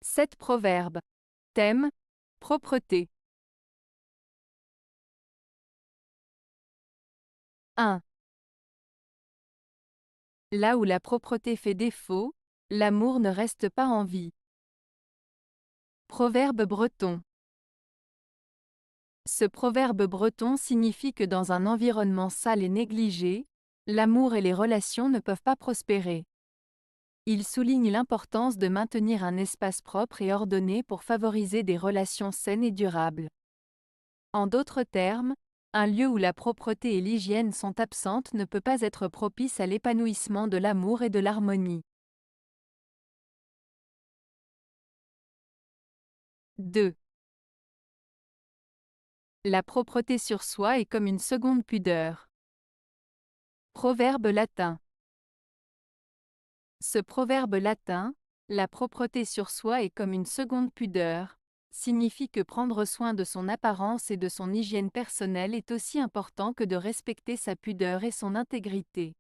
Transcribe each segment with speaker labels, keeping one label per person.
Speaker 1: 7 proverbes. Thème: propreté. 1. Là où la propreté fait défaut, l'amour ne reste pas en vie. Proverbe breton. Ce proverbe breton signifie que dans un environnement sale et négligé, l'amour et les relations ne peuvent pas prospérer. Il souligne l'importance de maintenir un espace propre et ordonné pour favoriser des relations saines et durables. En d'autres termes, un lieu où la propreté et l'hygiène sont absentes ne peut pas être propice à l'épanouissement de l'amour et de l'harmonie. 2. La propreté sur soi est comme une seconde pudeur. Proverbe latin. Ce proverbe latin, la propreté sur soi est comme une seconde pudeur, signifie que prendre soin de son apparence et de son hygiène personnelle est aussi important que de respecter sa pudeur et son intégrité.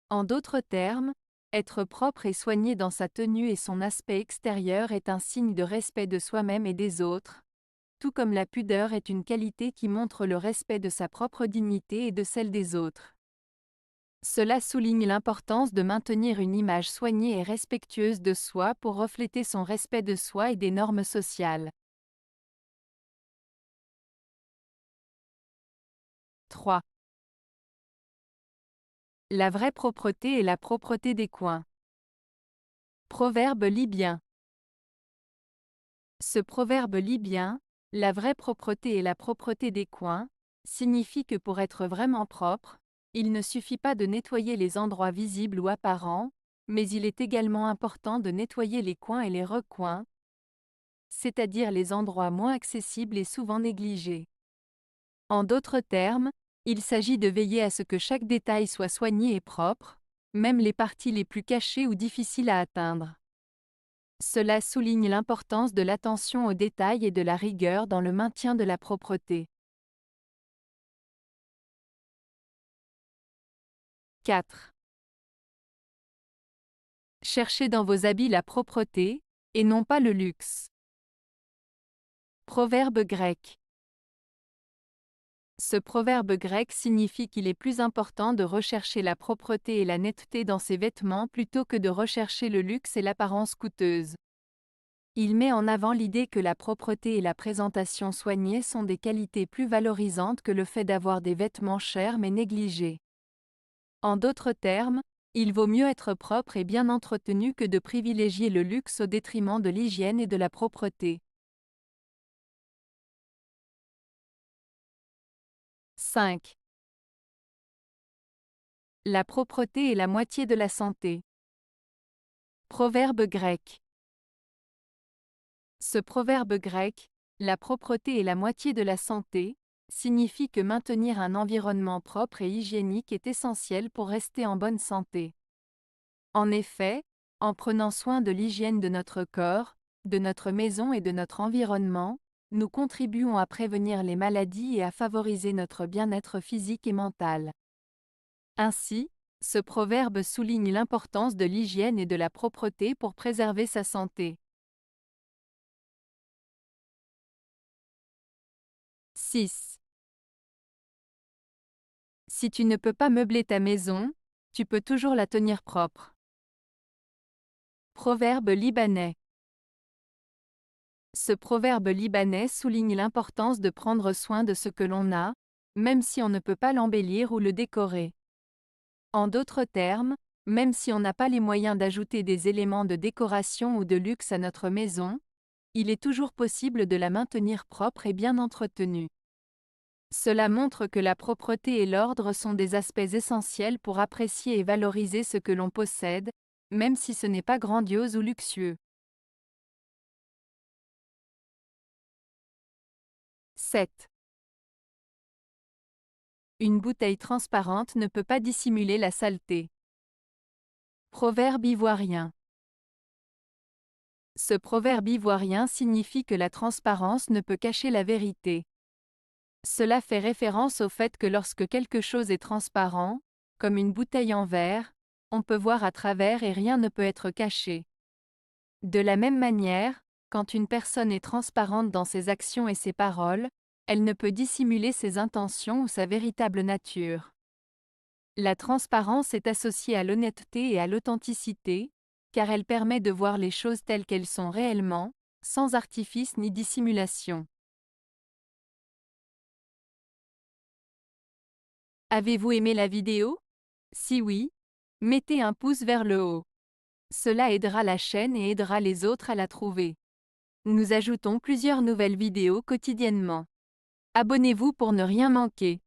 Speaker 1: En d'autres termes, être propre et soigné dans sa tenue et son aspect extérieur est un signe de respect de soi-même et des autres, tout comme la pudeur est une qualité qui montre le respect de sa propre dignité et de celle des autres. Cela souligne l'importance de maintenir une image soignée et respectueuse de soi pour refléter son respect de soi et des normes sociales. 3. La vraie propreté est la propreté des coins. Proverbe libyen. Ce proverbe libyen, la vraie propreté est la propreté des coins, signifie que pour être vraiment propre, il ne suffit pas de nettoyer les endroits visibles ou apparents, mais il est également important de nettoyer les coins et les recoins, c'est-à-dire les endroits moins accessibles et souvent négligés. En d'autres termes, il s'agit de veiller à ce que chaque détail soit soigné et propre, même les parties les plus cachées ou difficiles à atteindre. Cela souligne l'importance de l'attention aux détails et de la rigueur dans le maintien de la propreté. 4. Cherchez dans vos habits la propreté, et non pas le luxe. Proverbe grec. Ce proverbe grec signifie qu'il est plus important de rechercher la propreté et la netteté dans ses vêtements plutôt que de rechercher le luxe et l'apparence coûteuse. Il met en avant l'idée que la propreté et la présentation soignée sont des qualités plus valorisantes que le fait d'avoir des vêtements chers mais négligés. En d'autres termes, il vaut mieux être propre et bien entretenu que de privilégier le luxe au détriment de l'hygiène et de la propreté. 5. La propreté est la moitié de la santé. Proverbe grec. Ce proverbe grec, la propreté est la moitié de la santé, signifie que maintenir un environnement propre et hygiénique est essentiel pour rester en bonne santé. En effet, en prenant soin de l'hygiène de notre corps, de notre maison et de notre environnement, nous contribuons à prévenir les maladies et à favoriser notre bien-être physique et mental. Ainsi, ce proverbe souligne l'importance de l'hygiène et de la propreté pour préserver sa santé. 6. Si tu ne peux pas meubler ta maison, tu peux toujours la tenir propre. Proverbe libanais. Ce proverbe libanais souligne l'importance de prendre soin de ce que l'on a, même si on ne peut pas l'embellir ou le décorer. En d'autres termes, même si on n'a pas les moyens d'ajouter des éléments de décoration ou de luxe à notre maison, il est toujours possible de la maintenir propre et bien entretenue. Cela montre que la propreté et l'ordre sont des aspects essentiels pour apprécier et valoriser ce que l'on possède, même si ce n'est pas grandiose ou luxueux. 7. Une bouteille transparente ne peut pas dissimuler la saleté. Proverbe ivoirien. Ce proverbe ivoirien signifie que la transparence ne peut cacher la vérité. Cela fait référence au fait que lorsque quelque chose est transparent, comme une bouteille en verre, on peut voir à travers et rien ne peut être caché. De la même manière, quand une personne est transparente dans ses actions et ses paroles, elle ne peut dissimuler ses intentions ou sa véritable nature. La transparence est associée à l'honnêteté et à l'authenticité, car elle permet de voir les choses telles qu'elles sont réellement, sans artifice ni dissimulation. Avez-vous aimé la vidéo? Si oui, mettez un pouce vers le haut. Cela aidera la chaîne et aidera les autres à la trouver. Nous ajoutons plusieurs nouvelles vidéos quotidiennement. Abonnez-vous pour ne rien manquer.